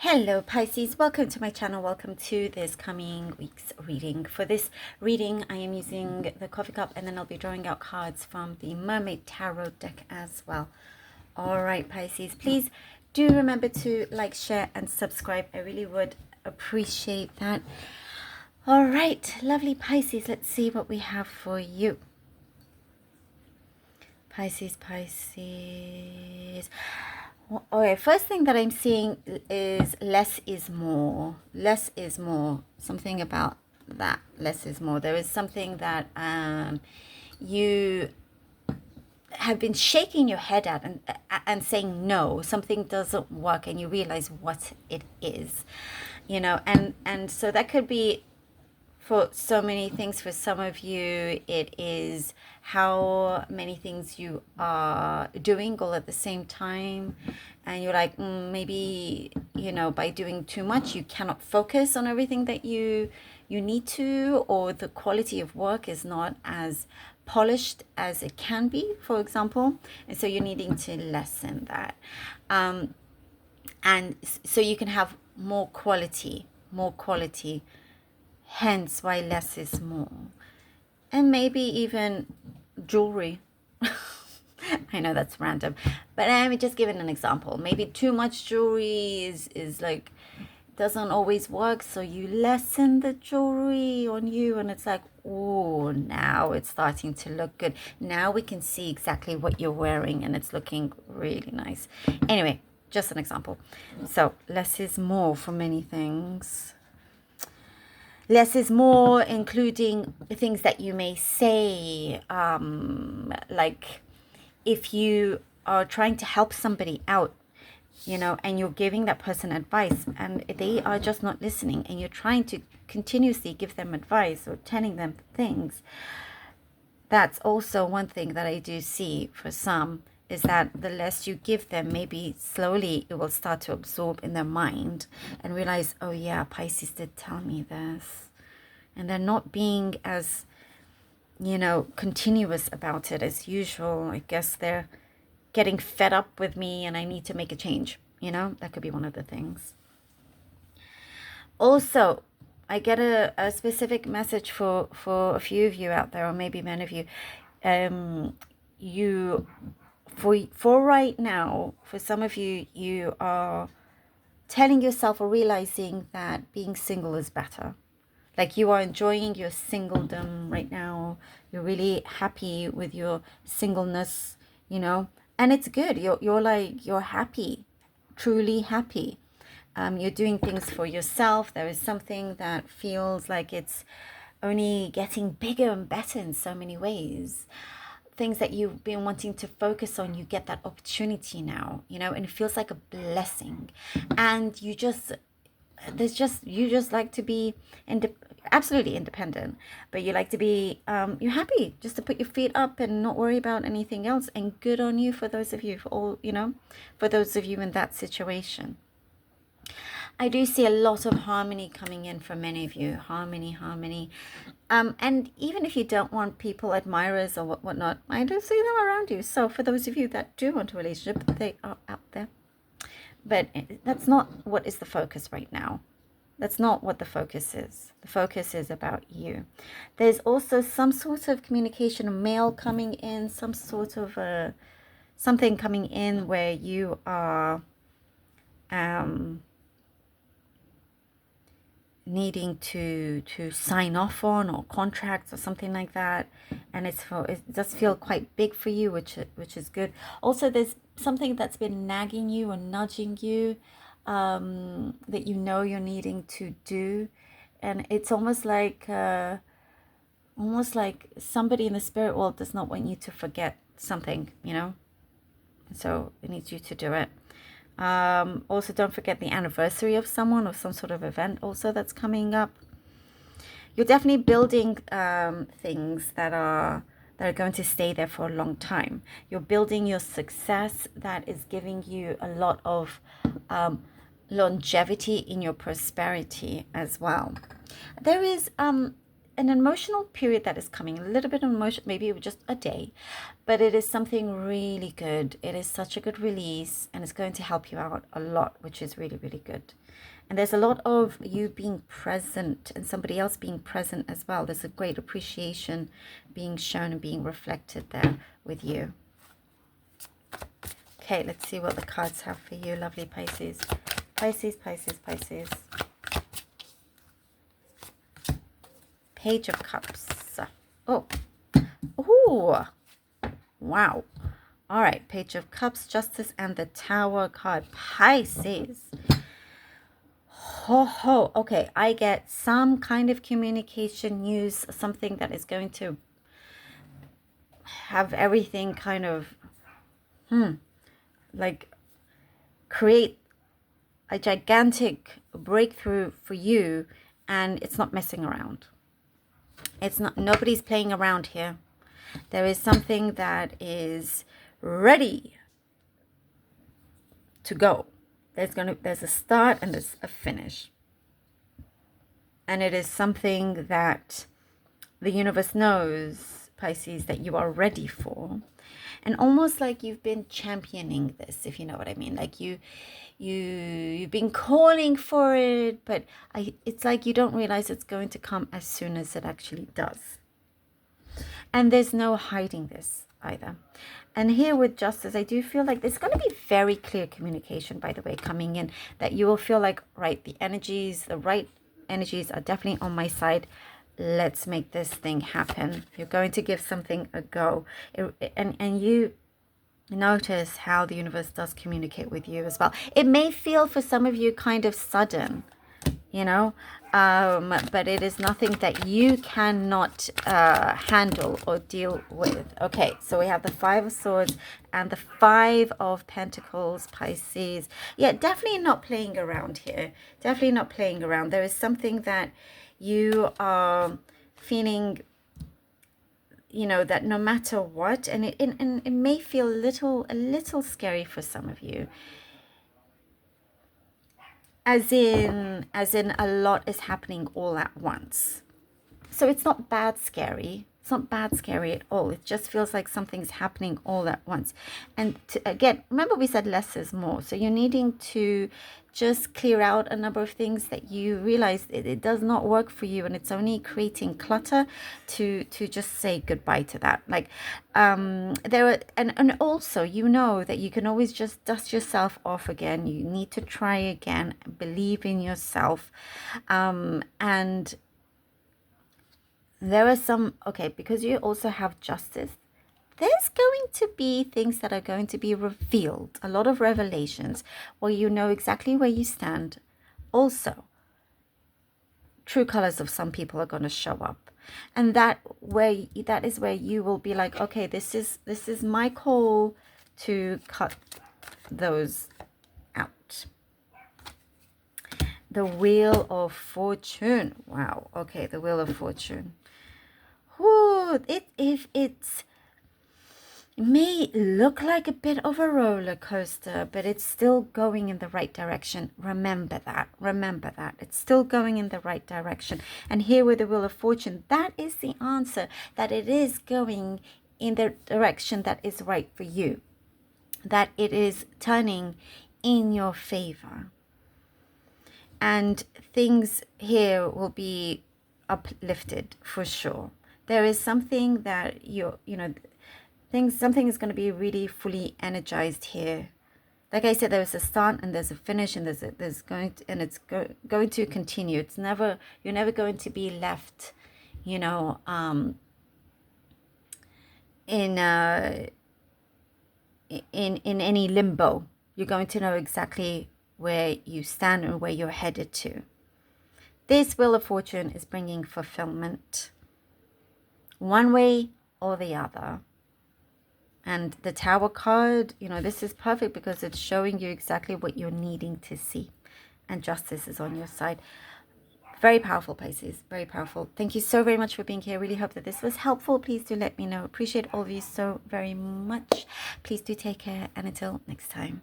Hello Pisces, welcome to my channel. Welcome to this coming week's reading. For this reading, I am using the coffee cup and then I'll be drawing out cards from the Mermaid Tarot deck as well. All right, Pisces, please do remember to like, share and subscribe. I really would appreciate that. All right, lovely Pisces, let's see what we have for you. Pisces. Okay, first thing that I'm seeing is less is more. Less is more. Something about that. Less is more. There is something that you have been shaking your head at and saying no. Something doesn't work and you realize what it is. You know, and so that could be for so many things. For some of you, it is how many things you are doing all at the same time. And you're like, maybe, you know, by doing too much, you cannot focus on everything that you need to, or the quality of work is not as polished as it can be, for example. And so you're needing to lessen that. And so you can have more quality. Hence why less is more. And maybe even jewelry. I know that's random, but I'm just giving an example. Maybe too much jewelry is like, doesn't always work. So you lessen the jewelry on you and it's like, oh, now it's starting to look good. Now we can see exactly what you're wearing and it's looking really nice. Anyway, just an example. So less is more for many things. Less is more, including things that you may say, like if you are trying to help somebody out, you know, and you're giving that person advice and they are just not listening, and you're trying to continuously give them advice or telling them things. That's also one thing that I do see for some, is that the less you give them, maybe slowly it will start to absorb in their mind and realize, oh yeah, Pisces did tell me this. And they're not being as, you know, continuous about it as usual. I guess they're getting fed up with me and I need to make a change. You know, that could be one of the things. Also, I get a specific message for a few of you out there, or maybe many of you. For right now, for some of you, you are telling yourself or realizing that being single is better. Like you are enjoying your singledom right now. You're really happy with your singleness, you know, and it's good. You're happy, truly happy. You're doing things for yourself. There is something that feels like it's only getting bigger and better in so many ways. Things that you've been wanting to focus on, you get that opportunity now, you know, and it feels like a blessing. And you just like to be absolutely independent, but you like to be you're happy just to put your feet up and not worry about anything else. And good on you, for those of you, for all, you know, for those of you in that situation. I do see a lot of harmony coming in for many of you. Harmony. And even if you don't want people, admirers or whatnot, I do see them around you. So for those of you that do want a relationship, they are out there. But that's not what is the focus right now. That's not what the focus is. The focus is about you. There's also some sort of communication, a mail coming in, some sort of something coming in where you are needing to sign off on, or contracts or something like that, and it does feel quite big for you, which is good. Also, there's something that's been nagging you or nudging you, that you know you're needing to do, and it's almost like somebody in the spirit world does not want you to forget something, you know, so it needs you to do it. Also, don't forget the anniversary of someone or some sort of event also that's coming up. You're definitely building things that are going to stay there for a long time. You're building your success that is giving you a lot of longevity in your prosperity as well. There is an emotional period that is coming, a little bit of emotion, maybe just a day, but it is something really good. It is such a good release, and it's going to help you out a lot, which is really, really good. And there's a lot of you being present and somebody else being present as well. There's a great appreciation being shown and being reflected there with you. Okay, let's see what the cards have for you, lovely Pisces. Pisces, Pisces, Pisces. Page of Cups. Oh. Ooh. Wow. All right. Page of Cups, Justice, and the Tower card. Pisces. Ho ho. Okay. I get some kind of communication news, something that is going to have everything kind of, like create a gigantic breakthrough for you, and it's not messing around. It's not, nobody's playing around here. There is something that is ready to go. There's a start and there's a finish. And it is something that the universe knows, Pisces, that you are ready for. And almost like you've been championing this, if you know what I mean. Like you've been calling for it, but it's like you don't realize it's going to come as soon as it actually does. And there's no hiding this either. And here with Justice, I do feel like there's going to be very clear communication, by the way, coming in, that you will feel like, right, the right energies are definitely on my side. Let's make this thing happen. You're going to give something a go. And you notice how the universe does communicate with you as well. It may feel for some of you kind of sudden, you know, but it is nothing that you cannot handle or deal with. Okay, so we have the Five of Swords and the Five of Pentacles, Pisces. Yeah, definitely not playing around here. Definitely not playing around. There is something that you are feeling, you know, that no matter what, and it may feel a little scary for some of you, as in a lot is happening all at once. So it's not bad scary. It's not bad scary at all. It just feels like something's happening all at once. And again, remember we said less is more. So you're needing to just clear out a number of things that you realize it does not work for you, and it's only creating clutter to just say goodbye to that. Like there are, and also, you know, that you can always just dust yourself off again. You need to try again, believe in yourself, and there are some, okay, because you also have Justice, there's going to be things that are going to be revealed, a lot of revelations where you know exactly where you stand. Also, true colors of some people are going to show up, and that is where you will be like, okay, this is my call to cut those out. The Wheel of Fortune. Wow. Okay, the Wheel of Fortune. Ooh, it may look like a bit of a roller coaster, but it's still going in the right direction. Remember that. Remember that. It's still going in the right direction. And here with the Wheel of Fortune, that is the answer, that it is going in the direction that is right for you, that it is turning in your favor. And things here will be uplifted for sure. There is something that something is going to be really fully energized here. Like I said, there's a start and there's a finish, and it's going to continue. You're never going to be left, in any limbo. You're going to know exactly where you stand and where you're headed to. This Wheel of Fortune is bringing fulfillment, one way or the other. And the Tower card, this is perfect because it's showing you exactly what you're needing to see. And Justice is on your side. Very powerful, Pisces. Very powerful. Thank you so very much for being here. Really hope that this was helpful. Please do let me know. Appreciate all of you so very much. Please do take care. And until next time.